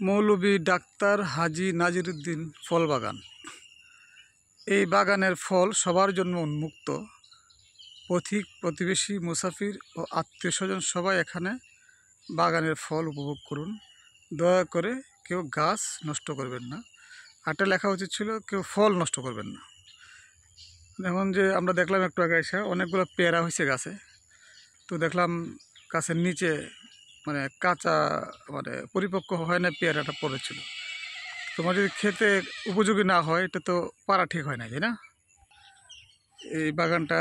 মৌলভী doctor হাজী নাজিরউদ্দিন ফল বাগান। এই বাগানের ফল সবার জন্য উন্মুক্ত। পথিক, প্রতিবেশী, মুসাফির ও আত্মীয় স্বজন সবাই এখানে বাগানের ফল উপভোগ করুন। দয়া করে কেউ গাছ নষ্ট করবেন না। আটে লেখা উচিত ছিল কেউ ফল নষ্ট করবেন না। যেমন যে আমরা দেখলাম একটু আগে এসে অনেকগুলো পেয়ারা হয়েছে গাছে, তো দেখলাম গাছের নিচে মানে কাঁচা মানে পরিপক্ক হয় না, পেয়ারাটা পড়েছিল। তোমার যদি খেতে উপযোগী না হয় এটা তো পারা ঠিক হয় না, তাই না? এই বাগানটা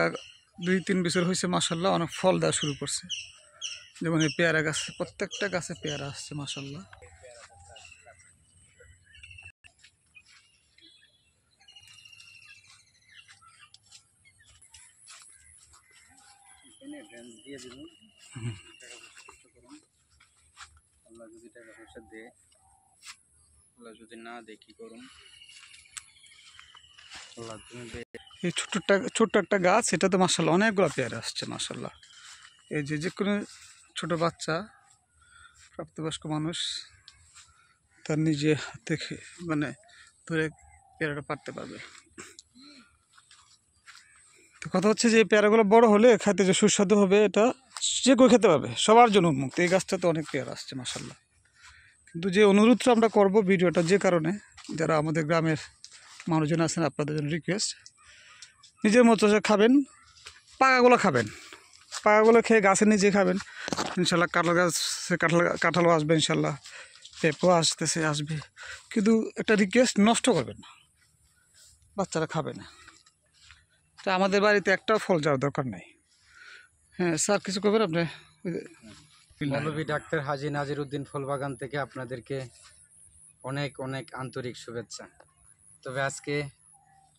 2-3 বছর হয়েছে, মাশাআল্লাহ অনেক ফল দেওয়া শুরু করছে। যেমন এই পেয়ারা গাছ, প্রত্যেকটা গাছে পেয়ারা আসছে মাশাআল্লাহ। আল্লাহ যদি টাকা পয়সা দেয়, আল্লাহ যদি না দেয় কি করুন। আল্লাহ তুমি এই ছোট্ট একটা গাছ, এটা তো মাশাআল্লাহ অনেকগুলো পেয়ারা আসছে মাশাআল্লাহ। এই যে কোনো ছোট বাচ্চা, প্রাপ্তবয়স্ক মানুষ তার নিজে দেখে মানে ধরে পেয়ারাটা পারতে পারবে। তো কথা হচ্ছে যে এই পেয়ারাগুলো বড় হলে খাইতে যে সুস্বাদু হবে, এটা যে কেউ খেতে পারবে, সবার জন্য উন্মুক্ত। এই গাছটা তো অনেক পেয়ারা আসছে মাশাআল্লাহ। কিন্তু যে অনুরোধটা আমরা করব ভিডিওটা, যে কারণে যারা আমাদের গ্রামের মানুষজন আছেন, আপনাদের জন্য রিকোয়েস্ট, নিজের মতো খাবেন, পাকাগুলো খাবেন, পাকাগুলো খেয়ে গাছের নিচে খাবেন। ইনশাল্লাহ কাঁঠালও আসবে, ইনশাল্লাহ পেঁপেও আসবে। কিন্তু একটা রিকোয়েস্ট, নষ্ট করবেন না, বাচ্চারা খাবে না। তা আমাদের বাড়িতে একটাও ফল যাওয়ার দরকার নেই। হ্যাঁ স্যার, কিছু করবেন আপনি? মৌলভী ডাক্তার হাজী নাজিরউদ্দিন ফল বাগান থেকে আপনাদেরকে অনেক অনেক আন্তরিক শুভেচ্ছা। তবে আজকে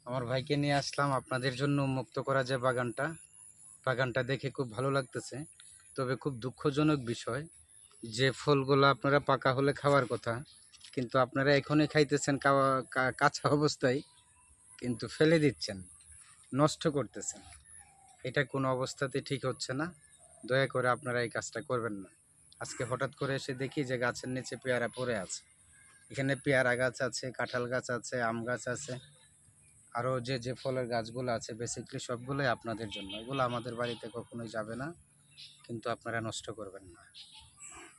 আমার ভাইকে নিয়ে আসলাম আপনাদের জন্য উন্মুক্ত করা যে বাগানটা দেখে খুব ভালো লাগতেছে। তবে খুব দুঃখজনক বিষয় যে ফলগুলো আপনারা পাকা হলে খাওয়ার কথা, কিন্তু আপনারা এখনই খাইতেছেন কাঁচা অবস্থায়, কিন্তু ফেলে দিচ্ছেন, নষ্ট করতেছেন। এটা কোনো অবস্থাতে ঠিক হচ্ছে না। দয়া করে আপনারা এই কাজটা করবেন না। আজকে হঠাৎ করে এসে দেখি যে গাছের নিচে পেয়ারা পড়ে আছে। এখানে পেয়ারা গাছ আছে, কাঁঠাল গাছ আছে, আম গাছ আছে, আরও যে ফলের গাছগুলো আছে, বেসিক্যালি সবগুলোই আপনাদের জন্য। এগুলো আমাদের বাড়িতে কখনোই যাবে না, কিন্তু আপনারা নষ্ট করবেন না।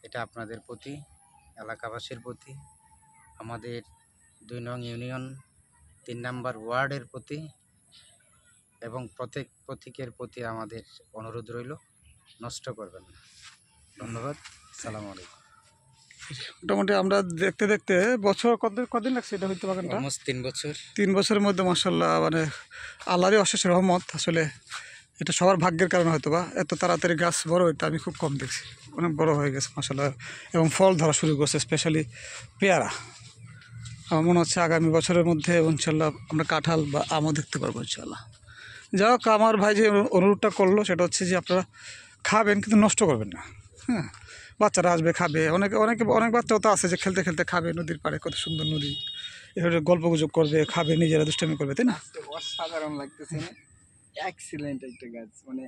এটা আপনাদের প্রতি, এলাকাবাসীর প্রতি, আমাদের 2 নং ইউনিয়ন 3 নম্বর ওয়ার্ডের প্রতি এবং প্রত্যেক পথিকের প্রতি আমাদের অনুরোধ রইল, নষ্ট করবেন না। ধন্যবাদ। আসসালামু আলাইকুম। মোটামুটি আমরা দেখতে দেখতে বছর কদিন লাগছে এটা হইতে বাগানটা? অলমোস্ট 3 বছর। 3 বছরের মধ্যে মাশাআল্লাহ মানে আল্লাহরই অশেষ রহমত। আসলে এটা সবার ভাগ্যের কারণে হয়তো বা এত তাড়াতাড়ি গাছ বড় হইতে আমি খুব কম দেখছি। অনেক বড় হয়ে গেছে মাশাআল্লাহ, এবং ফল ধরা শুরু করছে, স্পেশালি পেয়ারা। আমার মনে হচ্ছে আগামী বছরের মধ্যে ইনশাল্লাহ আমরা কাঁঠাল বা আমও দেখতে পারবো ইনশাল্লাহ। যাই হোক, আমার ভাই যে অনুরোধটা করলো সেটা হচ্ছে যে আপনারা খাবেন কিন্তু নষ্ট করবেন না। হ্যাঁ, বাচ্চারা আসবে খাবে, অনেক বাচ্চাও তো আছে যে খেলতে খেলতে খাবে, নদীর পাড়ে কত সুন্দর নদী, এভাবে গল্প গুজব করবে, খাবে, নিজেরা দুষ্টামি করবে, তাই না? অসাধারণ লাগতেছে না? এক্সিলেন্ট একটা গাছ, মানে